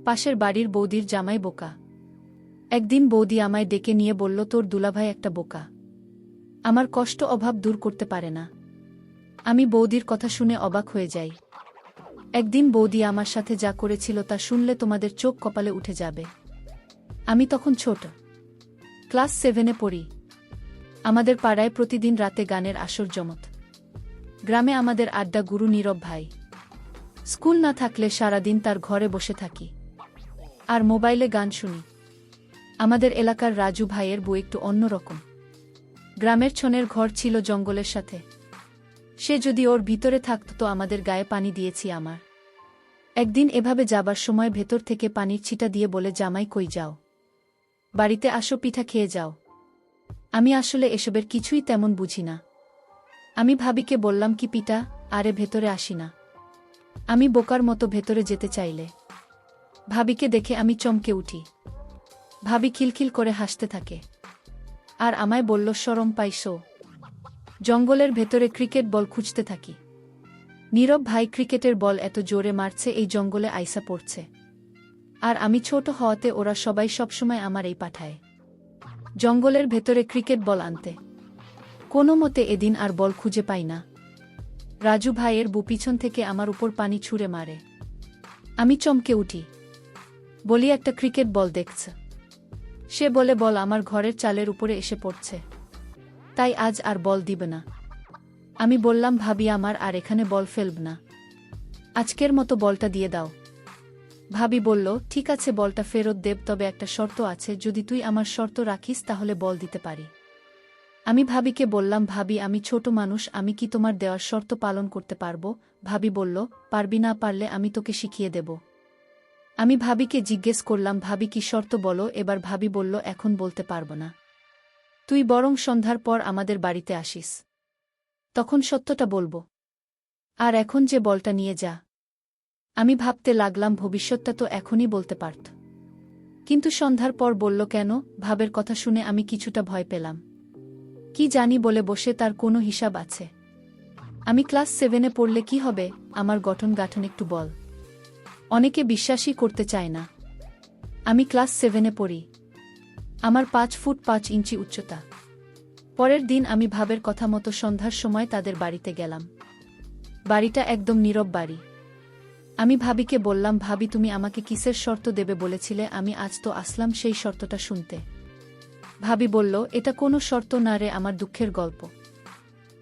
পাশের বাড়ির বৌদির জামাই বোকা। একদিন বৌদি আমায় ডেকে নিয়ে বলল, তোর দুলাভাই একটা বোকা, আমার কষ্ট অভাব দূর করতে পারে না। আমি বৌদির কথা শুনে অবাক হয়ে যাই। একদিন বৌদি আমার সাথে যা করেছিল তা শুনলে তোমাদের চোখ কপালে উঠে যাবে। আমি তখন ছোট, ক্লাস 7-এ পড়ি। আমাদের পাড়ায় প্রতিদিন রাতে গানের আসর জমত। গ্রামে আমাদের আড্ডা গুরু নীরব ভাই। স্কুল না থাকলে সারাদিন তার ঘরে বসে থাকি আর মোবাইলে গান শুনি। আমাদের এলাকার রাজু ভাইয়ের বউ একটু অন্যরকম। গ্রামের ছনের ঘর ছিল জঙ্গলের সাথে। সে যদি ওর ভিতরে থাকত তো আমাদের গায়ে পানি দিয়েছি আমার। একদিন এভাবে যাবার সময় ভেতর থেকে পানির ছিটা দিয়ে বলে, জামাই কই যাও, বাড়িতে আসো, পিঠা খেয়ে যাও। আমি আসলে এসবের কিছুই তেমন বুঝি না। আমি ভাবিকে বললাম, কি পিঠা? আরে ভেতরে আসি না। আমি বোকার মতো ভেতরে যেতে চাইলে ভাবিকে দেখে আমি চমকে উঠি। ভাবি খিলখিল করে হাসতে থাকে আর আমায় বলল, শরম পাইছো? জঙ্গলের ভেতরে ক্রিকেট বল খুঁজতে থাকি। নীরব ভাই ক্রিকেটের বল এত জোরে মারছে এই জঙ্গলে আইসা পড়ছে। আর আমি ছোট হওয়াতে ওরা সবাই সবসময় আমার এই পাঠায় জঙ্গলের ভেতরে ক্রিকেট বল আনতে। কোনো মতে এদিন আর বল খুঁজে পাই না। রাজু ভাইয়ের বউ পিছন থেকে আমার উপর পানি ছুঁড়ে মারে। আমি চমকে উঠি, বলি, একটা ক্রিকেট বল দেখছে। সে বলে, বল আমার ঘরের চালের উপরে এসে পড়ছে, তাই আজ আর বল দিবে না। আমি বললাম, ভাবি, আমার আর এখানে বল ফেলব না, আজকের মতো বলটা দিয়ে দাও। ভাবি বলল, ঠিক আছে, বলটা ফেরত দেব, তবে একটা শর্ত আছে, যদি তুই আমার শর্ত রাখিস তাহলে বল দিতে পারি। আমি ভাবিকে বললাম, ভাবি, আমি ছোট মানুষ, আমি কি তোমার দেওয়ার শর্ত পালন করতে পারবো? ভাবি বলল, পারবি, না পারলে আমি তোকে শিখিয়ে দেব। আমি ভাবিকে জিজ্ঞেস করলাম, ভাবি কি শর্ত বলো? এবার ভাবি বলল, এখন বলতে পারবো না, তুই বরং সন্ধ্যার পর আমাদের বাড়িতে আসিস, তখন সত্যটা বলবো। আর এখন যে বলটা নিয়ে যা। আমি ভাবতে লাগলাম, ভবিষ্যৎটা তো এখনই বলতে পারত, কিন্তু সন্ধ্যার পর বলল কেন? ভাবের কথা শুনে আমি কিছুটা ভয় পেলাম। কি জানি বলে বসে তার কোনো হিসাব আছে? আমি ক্লাস 7-এ পড়লে কি হবে? আমার গঠন গাঠন একটু বল। অনেকে বিশ্বাসই করতে চায় না। আমি ক্লাস 7-এ পড়ি। আমার 5 ফুট 5 ইঞ্চি উচ্চতা। পরের দিন আমি ভাবের কথা মতো সন্ধ্যার সময় তাদের বাড়িতে গেলাম। বাড়িটা একদম নীরব বাড়ি। আমি ভাবিকে বললাম, ভাবি, তুমি আমাকে কিসের শর্ত দেবে বলেছিলে? আমি আজ তো আসলাম সেই শর্তটা শুনতে। ভাবি বলল, এটা কোনো শর্ত না রে, আমার দুঃখের গল্প।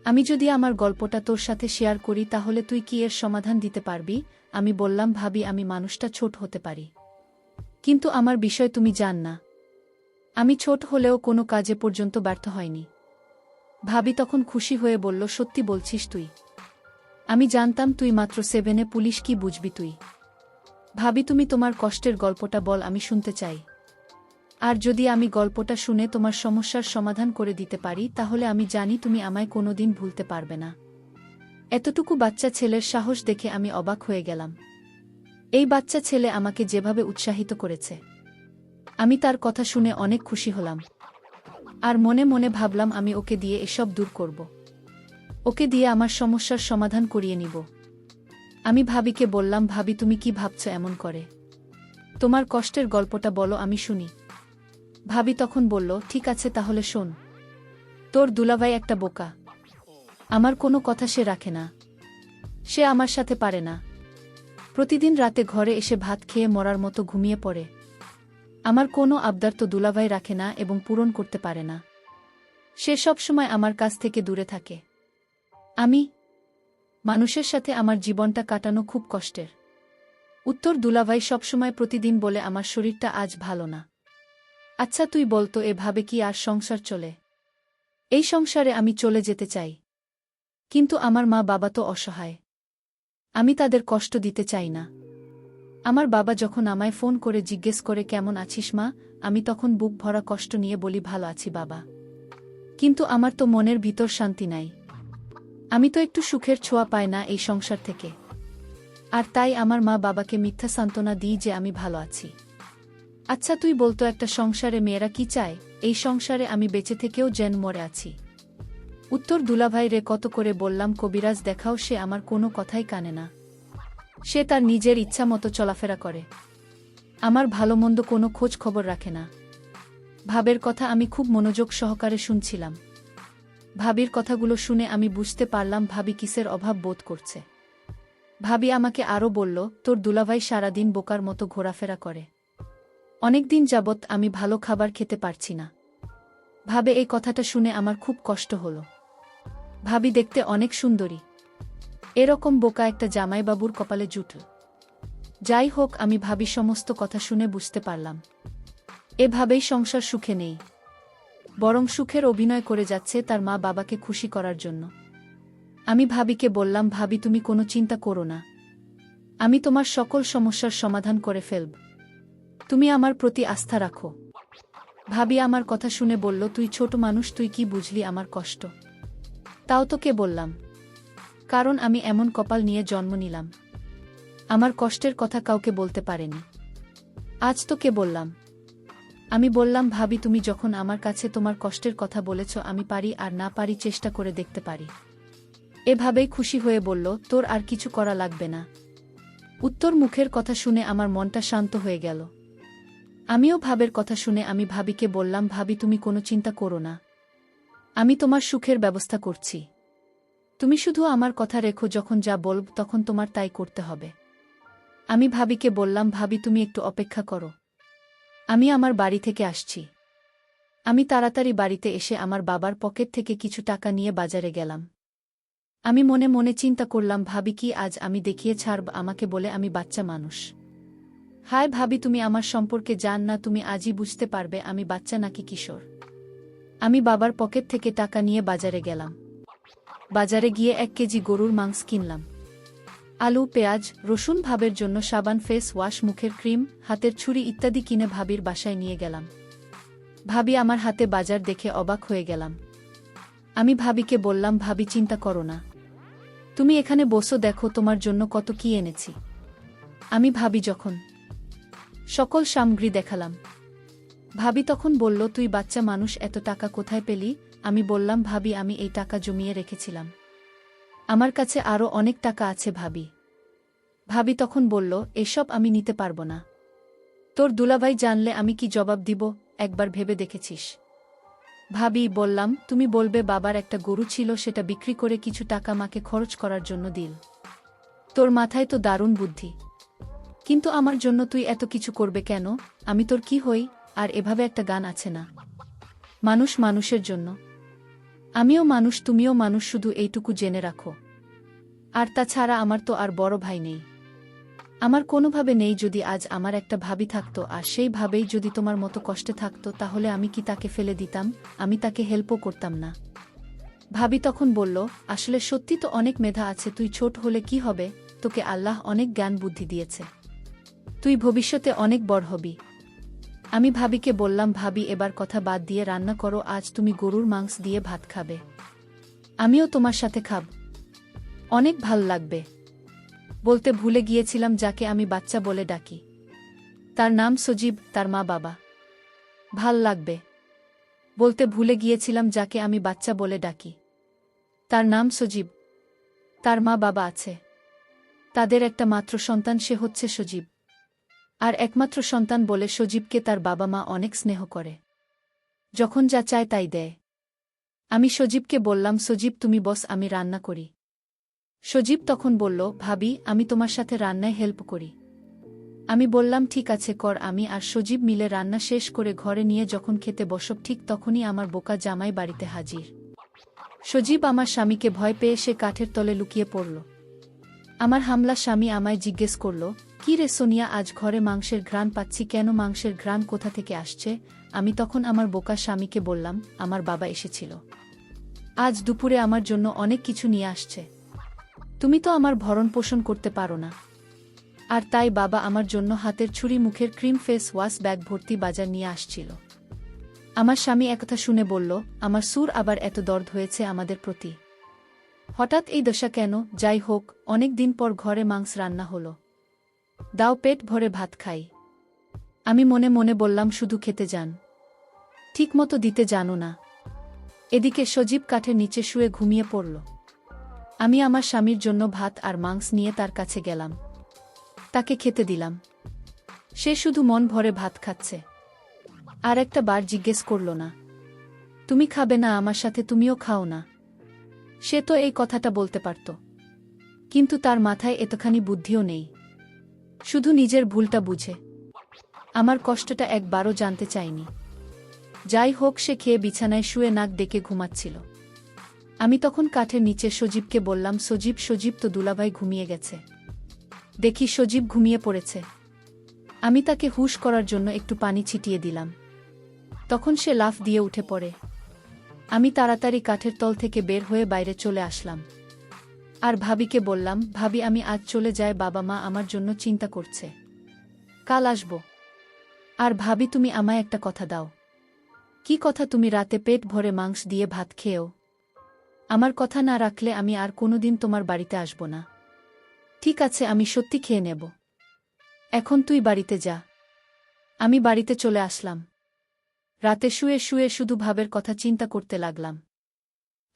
আমি যদি আমার গল্পটা তোর সাথে শেয়ার করি তাহলে তুই কি এর সমাধান দিতে পারবি? আমি বললাম, ভাবি, আমি মানুষটা ছোট হতে পারি, কিন্তু আমার বিষয় তুমি জান না। আমি ছোট হলেও কোনো কাজে পর্যন্ত ব্যর্থ হয়নি। ভাবি তখন খুশি হয়ে বলল, সত্যি বলছিস তুই? আমি জানতাম তুই মাত্র 7-এ, পুলিশ কি বুঝবি তুই? ভাবি, তুমি তোমার কষ্টের গল্পটা বল, আমি শুনতে চাই। আর যদি আমি গল্পটা শুনে তোমার সমস্যার সমাধান করে দিতে পারি তাহলে আমি জানি তুমি আমায় কোনোদিন ভুলতে পারবে না। এতটুকু বাচ্চা ছেলের সাহস দেখে আমি অবাক হয়ে গেলাম। এই বাচ্চা ছেলে আমাকে যেভাবে উৎসাহিত করেছে, আমি তার কথা শুনে অনেক খুশি হলাম। আর মনে মনে ভাবলাম, আমি ওকে দিয়ে এসব দূর করব, ওকে দিয়ে আমার সমস্যার সমাধান করিয়ে নিব। আমি ভাবিকে বললাম, ভাবি, তুমি কি ভাবছো এমন করে? তোমার কষ্টের গল্পটা বলো, আমি শুনি। ভাবি তখন বলল, ঠিক আছে, তাহলে শোন। তোর দুলাভাই একটা বোকা, আমার কোনো কথা সে রাখে না, সে আমার সাথে পারে না। প্রতিদিন রাতে ঘরে এসে ভাত খেয়ে মরার মতো ঘুমিয়ে পড়ে। আমার কোনো আবদার তো দুলাভাই রাখে না এবং পূরণ করতে পারে না। সে সব সময় আমার কাছ থেকে দূরে থাকে। মানুষের সাথে আমার জীবনটা কাটানো খুব কষ্টের। উত্তর, দুলাভাই সবসময় প্রতিদিন বলে আমার শরীরটা আজ ভালো না। আচ্ছা তুই বলতো, এভাবে কি আর সংসার চলে? এই সংসারে আমি চলে যেতে চাই, কিন্তু আমার মা বাবা তো অসহায়, আমি তাদের কষ্ট দিতে চাই না। আমার বাবা যখন আমায় ফোন করে জিজ্ঞেস করে, কেমন আছিস মা, আমি তখন বুক ভরা কষ্ট নিয়ে বলি, ভালো আছি বাবা, কিন্তু আমার তো মনের ভিতর শান্তি নাই। আমি তো একটু সুখের ছোঁয়া পাই না এই সংসার থেকে। আর তাই আমার মা বাবাকে মিথ্যা সান্ত্বনা দিই যে আমি ভালো আছি। আচ্ছা তুই বলতো, একটা সংসারে মেয়েরা কি চায়? এই সংসারে আমি বেঁচে থেকেও যেন মরে আছি। উত্তর, দুলাভাই রে, কত করে বললাম কবিরাজ দেখাও, সে আমার কোনো কথাই কানে না। সে তার নিজের ইচ্ছা মতো চলাফেরা করে। আমার ভালো মন্দ কোনো খোঁজ খবর রাখে না। ভাবের কথা আমি খুব মনোযোগ সহকারে শুনছিলাম। ভাবির কথাগুলো শুনে আমি বুঝতে পারলাম ভাবি কিসের অভাব বোধ করছে। ভাবি আমাকে আরও বলল, তোর দুলাভাই সারাদিন বোকার মতো ঘোরাফেরা করে। অনেকদিন যাবৎ আমি ভালো খাবার খেতে পারছি না। ভাবে এই কথাটা শুনে আমার খুব কষ্ট হল। ভাবি দেখতে অনেক সুন্দরী। এরকম বোকা একটা জামাইবাবুর কপালে জুটল। যাই হোক, আমি ভাবি সমস্ত কথা শুনে বুঝতে পারলাম এভাবেই সংসার সুখে নেই, বরং সুখের অভিনয় করে যাচ্ছে তার মা বাবাকে খুশি করার জন্য। আমি ভাবিকে বললাম, ভাবি তুমি কোনো চিন্তা করো না, আমি তোমার সকল সমস্যার সমাধান করে ফেলব। তুমি আমার প্রতি আস্থা রাখো। ভাবি আমার কথা শুনে বলল, তুই ছোট মানুষ, তুই কি বুঝলি আমার কষ্ট? তাও তোকে বললাম, কারণ আমি এমন কপাল নিয়ে জন্ম নিলাম, আমার কষ্টের কথা কাউকে বলতে পারেনি। আজ তোকে বললাম। আমি বললাম, ভাবি তুমি যখন আমার কাছে তোমার কষ্টের কথা বলেছ, আমি পারি আর না পারি চেষ্টা করে দেখতে পারি। এভাবেই খুশি হয়ে বলল, তোর আর কিছু করা লাগবে না। উত্তর মুখের কথা শুনে আমার মনটা শান্ত হয়ে গেল। আমিও ভাবের কথা শুনে আমি ভাবিকে বললাম, ভাবি তুমি কোনো চিন্তা করো না, আমি তোমার সুখের ব্যবস্থা করছি। তুমি শুধু আমার কথা রেখো, যখন যা বলব তখন তোমার তাই করতে হবে। আমি ভাবিকে বললাম, ভাবি তুমি একটু অপেক্ষা করো, আমি আমার বাড়ি থেকে আসছি। আমি তাড়াতাড়ি বাড়িতে এসে আমার বাবার পকেট থেকে কিছু টাকা নিয়ে বাজারে গেলাম। আমি মনে মনে চিন্তা করলাম, ভাবি কি আজ আমি দেখিয়ে ছাড়ব আমাকে বলে আমি বাচ্চা মানুষ। হায় ভাবি, তুমি আমার সম্পর্কে জান না, তুমি আজই বুঝতে পারবে আমি বাচ্চা নাকি কিশোর। আমি বাবার পকেট থেকে টাকা নিয়ে বাজারে গেলাম। বাজারে গিয়ে 1 কেজি গরুর মাংস কিনলাম। আলু, পেঁয়াজ, রসুন, ভাবের জন্য সাবান, ফেস ওয়াশ, মুখের ক্রিম, হাতের ছুরি ইত্যাদি কিনে ভাবির বাসায় নিয়ে গেলাম। ভাবি আমার হাতে বাজার দেখে অবাক হয়ে গেলাম। আমি ভাবিকে বললাম, ভাবি চিন্তা করো না, তুমি এখানে বসো, দেখো তোমার জন্য কত কি এনেছি। আমি ভাবি যখন সকল সামগ্রী দেখালাম, ভাবি তখন বলল, তুই বাচ্চা মানুষ, এত টাকা কোথায় পেলি? আমি বললাম, ভাবি আমি এই টাকা জমিয়ে রেখেছিলাম, আমার কাছে আরও অনেক টাকা আছে ভাবি। ভাবি তখন বলল, এসব আমি নিতে পারবো না, তোর দুলাভাই জানলে আমি কি জবাব দিব, একবার ভেবে দেখেছিস? ভাবি বললাম, তুমি বলবে বাবার একটা গরু ছিল, সেটা বিক্রি করে কিছু টাকা মাকে খরচ করার জন্য দিল। তোর মাথায় তো দারুণ বুদ্ধি, কিন্তু আমার জন্য তুই এত কিছু করবে কেন? আমি তোর কি হই? আর এভাবে একটা গান আছে না, মানুষ মানুষের জন্য। আমিও মানুষ, তুমিও মানুষ, শুধু এইটুকু জেনে রাখো। আর তাছাড়া আমার তো আর বড় ভাই নেই, আমার কোনোভাবে নেই। যদি আজ আমার একটা ভাবি থাকতো আর সেই ভাবেই যদি তোমার মতো কষ্টে থাকতো, তাহলে আমি কি তাকে ফেলে দিতাম? আমি তাকে হেল্পও করতাম না। ভাবি তখন বলল, আসলে সত্যি তো অনেক মেধা আছে, তুই ছোট হলে কি হবে, তোকে আল্লাহ অনেক জ্ঞান বুদ্ধি দিয়েছে, তুই ভবিষ্যতে অনেক বড় হবি। আমি ভাবিকে বললাম, ভাবি এবার কথা বাদ দিয়ে রান্না করো, আজ তুমি গরুর মাংস দিয়ে ভাত খাবে, আমিও তোমার সাথে খাব, অনেক ভাল লাগবে। বলতে ভুলে গিয়েছিলাম যাকে আমি বাচ্চা বলে ডাকি, তার নাম সজীব, তার মা বাবা। ভাল লাগবে। বলতে ভুলে গিয়েছিলাম যাকে আমি বাচ্চা বলে ডাকি, তার নাম সজীব, তার মা বাবা আছে, তাদের একটা মাত্র সন্তান, সে হচ্ছে সজীব। আর একমাত্র সন্তান বলে সজীবকে তার বাবা মা অনেক স্নেহ করে, যখন যা চায় তাই দেয়। আমি সজীবকে বললাম, সজীব তুমি বস, আমি রান্না করি। সজীব তখন বলল, ভাবি আমি তোমার সাথে রান্নায় হেল্প করি। আমি বললাম, ঠিক আছে কর। আমি আর সজীব মিলে রান্না শেষ করে ঘরে নিয়ে যখন খেতে বসব, ঠিক তখনই আমার বোকা জামাই বাড়িতে হাজির। সজীব আমার স্বামীকে ভয় পেয়ে সে কাঠের তলে লুকিয়ে পড়ল। আমার হামলা স্বামী আমায় জিজ্ঞেস করল, কি রে সোনিয়া, আজ ঘরে মাংসের ঘ্রাণ পাচ্ছি কেন? মাংসের ঘ্রাণ কোথা থেকে আসছে? আমি তখন আমার বোকা স্বামীকে বললাম, আমার বাবা এসেছিল, আজ দুপুরে আমার জন্য অনেক কিছু নিয়ে আসছে, তুমি তো আমার ভরণ পোষণ করতে পারো না, আর তাই বাবা আমার জন্য হাতের ছুরি, মুখের ক্রিম, ফেস ওয়াশ, ব্যাগ ভর্তি বাজার নিয়ে আসছিল। আমার স্বামী একথা শুনে বলল, আমার সুর আবার এত দর্দ হয়েছে আমাদের প্রতি, হঠাৎ এই দশা কেন? যাই হোক, অনেক দিন পর ঘরে মাংস রান্না হলো, দাও পেট ভরে ভাত খাই। আমি মনে মনে বললাম, শুধু খেতে যান, ঠিকমতো দিতে জানো না। এদিকে সজীব কাঠের নিচে শুয়ে ঘুমিয়ে পড়ল। আমি আমার স্বামীর জন্য ভাত আর মাংস নিয়ে তার কাছে গেলাম, তাকে খেতে দিলাম। সে শুধু মন ভরে ভাত খাচ্ছে। আর একটা বার জিজ্ঞেস করল না, তুমি খাবে না আমার সাথে, তুমিও খাও না। সে তো এই কথাটা বলতে পারত, কিন্তু তার মাথায় এতখানি বুদ্ধিও নেই। শুধু নিজের ভুলটা বুঝে। আমার কষ্টটা একবারও জানতে চায়নি। যাই হোক, সে খেয়ে বিছানায় শুয়ে নাক ডেকে ঘুমাচ্ছিল। আমি তখন কাঠের নিচে সজীবকে বললাম, সজীব সজীব তো দুলাভাই ঘুমিয়ে গেছে। দেখি সজীব ঘুমিয়ে পড়েছে। আমি তাকে হুঁশ করার জন্য একটু পানি ছিটিয়ে দিলাম। তখন সে লাফ দিয়ে উঠে পড়ে। আমি তাড়াতাড়ি কাঠের তল থেকে বের হয়ে বাইরে চলে আসলাম। আর ভাবিকে বললাম, ভাবি আমি আজ চলে যাই, বাবা মা আমার জন্য চিন্তা করছে, কাল আসব। আর ভাবি তুমি আমায় একটা কথা দাও। কি কথা? তুমি রাতে পেট ভরে মাংস দিয়ে ভাত খেয়েও আমার কথা না রাখলে আমি আর কোনোদিন তোমার বাড়িতে আসব না। ঠিক আছে, আমি সত্যি খেয়ে নেব। এখন তুই বাড়িতে যা। আমি বাড়িতে চলে আসলাম। রাতে শুয়ে শুয়ে শুধু ভাবের কথা চিন্তা করতে লাগলাম।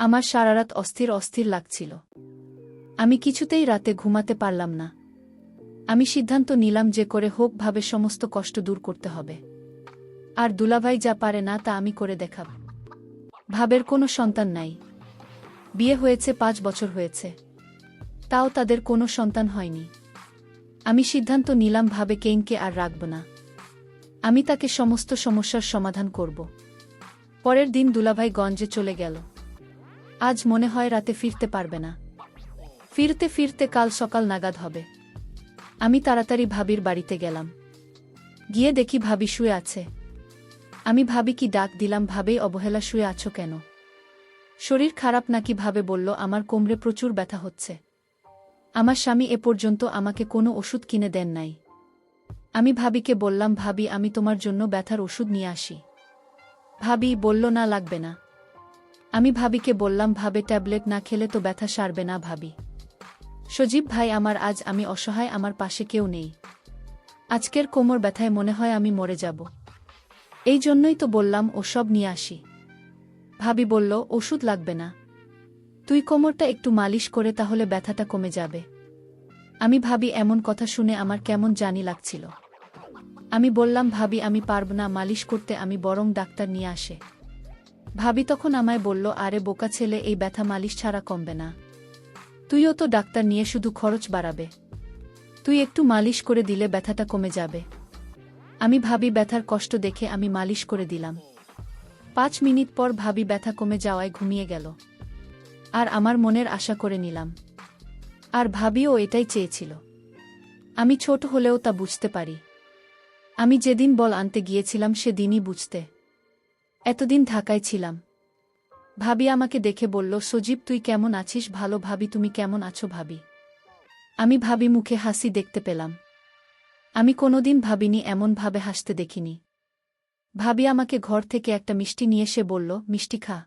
আমার সারারাত অস্থির অস্থির লাগছিল। আমি কিছুতেই রাতে ঘুমাতে পারলাম না। আমি সিদ্ধান্ত নিলাম যে করে হোক ভাবের সমস্ত কষ্ট দূর করতে হবে। আর দুলাভাই যা পারে না তা আমি করে দেখাব। ভাবের কোনো সন্তান নাই। বিয়ে হয়েছে 5 বছর হয়েছে, তাও তাদের কোনো সন্তান হয়নি। আমি সিদ্ধান্ত নিলাম ভাবে কেইনকে আর রাখব না। আমি তাকে সমস্ত সমস্যার সমাধান করব। পরের দিন দুলাভাই গঞ্জে চলে গেল। আজ মনে হয় রাতে ফিরতে পারবে না। ফিরতে ফিরতে কাল সকাল নাগাদ হবে। আমি তাড়াতাড়ি ভাবির বাড়িতে গেলাম। গিয়ে দেখি ভাবি শুয়ে আছে। আমি ভাবি কি ডাক দিলাম, ভাবেই অবহেলা, শুয়ে আছো কেন? শরীর খারাপ নাকি? ভাবে বলল, আমার কোমরে প্রচুর ব্যথা হচ্ছে। আমার স্বামী এ পর্যন্ত আমাকে কোনো ওষুধ কিনে দেন নাই। আমি ভাবিকে বললাম, ভাবি আমি তোমার জন্য ব্যথার ওষুধ নিয়ে আসি। ভাবি বলল, না লাগবে না। আমি ভাবিকে বললাম, ভাবে ট্যাবলেট না খেলে তো ব্যথা সারবে না ভাবি। সজীব ভাই আমার, আজ আমি অসহায়, আমার পাশে কেউ নেই। আজকের কোমর ব্যথায় মনে হয় আমি মরে যাব। এই জন্যই তো বললাম ওসব নিয়ে আসি। ভাবি বলল, ওষুধ লাগবে না, তুই কোমরটা একটু মালিশ করে তাহলে ব্যথাটা কমে যাবে। আমি ভাবি এমন কথা শুনে আমার কেমন জানি লাগছিল। আমি বললাম, ভাবি আমি পারব না মালিশ করতে, আমি বরং ডাক্তার নিয়ে আসে। ভাবি তখন আমায় বলল, আরে বোকা ছেলে, এই ব্যথা মালিশ ছাড়া কমবে না। তুইও তো ডাক্তার নিয়ে শুধু খরচ বাড়াবে। তুই একটু মালিশ করে দিলে ব্যথাটা কমে যাবে। আমি ভাবি ব্যথার কষ্ট দেখে আমি মালিশ করে দিলাম। 5 মিনিট পর ভাবি ব্যথা কমে যাওয়ায় ঘুমিয়ে গেল। আর আমার মনের আশা করে নিলাম। আর ভাবিও এটাই চেয়েছিল। আমি ছোট হলেও তা বুঝতে পারি। আমি যেদিন বল আনতে গিয়েছিলাম সেদিনই বুঝতে। এতদিন ঢাকায় ছিলাম। ভাবি আমাকে দেখে বলল, সজীব তুই কেমন আছিস? ভালো। ভাবি তুমি কেমন আছো ভাবি? আমি ভাবি মুখে হাসি দেখতে পেলাম। আমি কোনোদিন ভাবিনি, এমন ভাবে হাসতে দেখিনি। ভাবি আমাকে ঘর থেকে একটা মিষ্টি নিয়ে এসে বলল, মিষ্টি খা।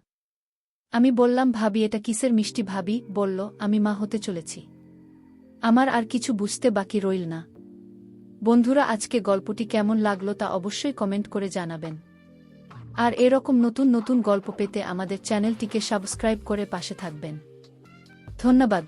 আমি বললাম, ভাবি এটা কিসের মিষ্টি? ভাবি বলল, আমি মা হতে চলেছি। আমার আর কিছু বুঝতে বাকি রইল না। বন্ধুরা, আজকে গল্পটি কেমন লাগলো তা অবশ্যই কমেন্ট করে জানাবেন। আর এরকম নতুন নতুন গল্প পেতে আমাদের চ্যানেলটিকে সাবস্ক্রাইব করে পাশে থাকবেন। ধন্যবাদ।